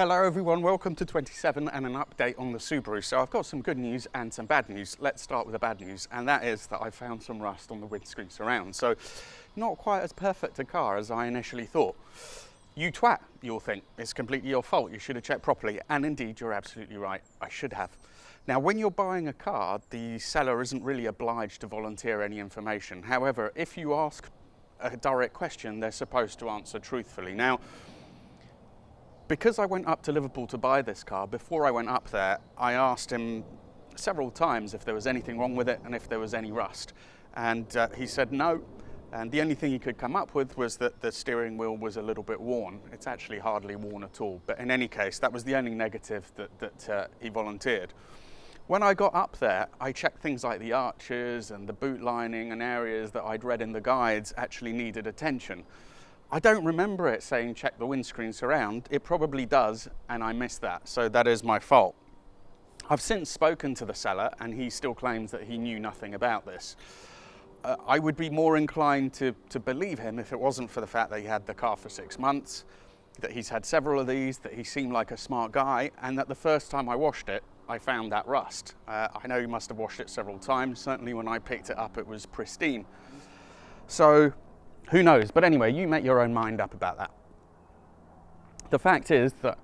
Hello everyone, welcome to 27 and an update on the Subaru. So I've got some good news and some bad news. Let's start with the bad news, and that is that I found some rust on the windscreen surround. So not quite as perfect a car as I initially thought. You twat, you'll think. It's completely your fault. You should have checked properly. And indeed, you're absolutely right. I should have. Now, when you're buying a car, the seller isn't really obliged to volunteer any information. However, if you ask a direct question, they're supposed to answer truthfully. Now, because I went up to Liverpool to buy this car, before I went up there, I asked him several times if there was anything wrong with it and if there was any rust. And he said no. And the only thing he could come up with was that the steering wheel was a little bit worn. It's actually hardly worn at all. But in any case, that was the only negative that he volunteered. When I got up there, I checked things like the arches and the boot lining and areas that I'd read in the guides actually needed attention. I don't remember it saying check the windscreen surround. It probably does, and I missed that, so that is my fault. I've since spoken to the seller, and he still claims that he knew nothing about this. I would be more inclined to believe him if it wasn't for the fact that he had the car for 6 months, that he's had several of these, that he seemed like a smart guy, and that the first time I washed it, I found that rust. I know he must have washed it several times. Certainly when I picked it up, it was pristine. So, who knows? But anyway, you make your own mind up about that. The fact is that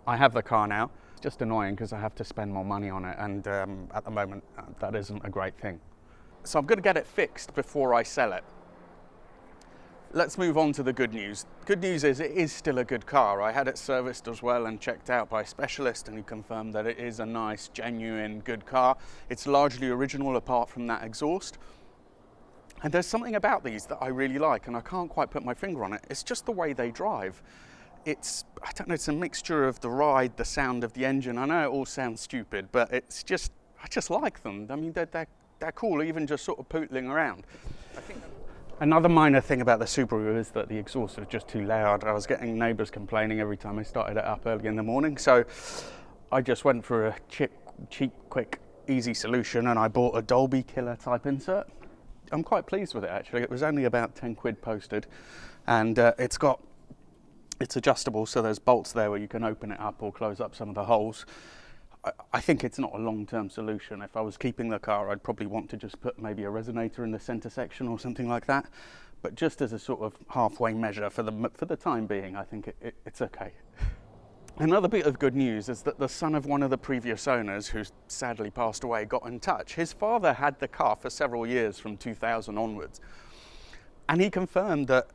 I have the car now. It's just annoying because I have to spend more money on it, and at the moment that isn't a great thing. So I'm going to get it fixed before I sell it. Let's move on to the good news. Good news is it is still a good car. I had it serviced as well and checked out by a specialist, and he confirmed that it is a nice, genuine, good car. It's largely original apart from that exhaust. And there's something about these that I really like, and I can't quite put my finger on it. It's just the way they drive. I don't know, it's a mixture of the ride, the sound of the engine. I know it all sounds stupid, but I just like them. I mean, they're cool, even just sort of pootling around. Another minor thing about the Subaru is that the exhaust was just too loud. I was getting neighbours complaining every time I started it up early in the morning, so I just went for a cheap, quick, easy solution, and I bought a Dolby Killer type insert. I'm quite pleased with it, actually. It was only about 10 quid posted, and it's adjustable, so there's bolts there where you can open it up or close up some of the holes. I think it's not a long-term solution. If I was keeping the car, I'd probably want to just put maybe a resonator in the center section or something like that. But just as a sort of halfway measure for the time being, I think it's okay. Another bit of good news is that the son of one of the previous owners, who sadly passed away, got in touch. His father had the car for several years from 2000 onwards. And he confirmed that,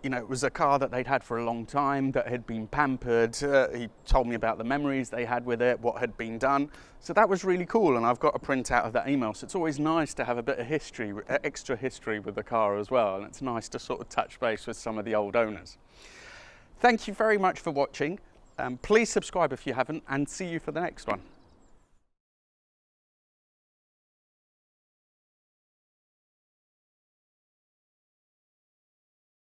it was a car that they'd had for a long time, that had been pampered. He told me about the memories they had with it, what had been done. So that was really cool, and I've got a printout of that email. So it's always nice to have a bit of history, extra history with the car as well. And it's nice to sort of touch base with some of the old owners. Thank you very much for watching. Please subscribe if you haven't, and see you for the next one.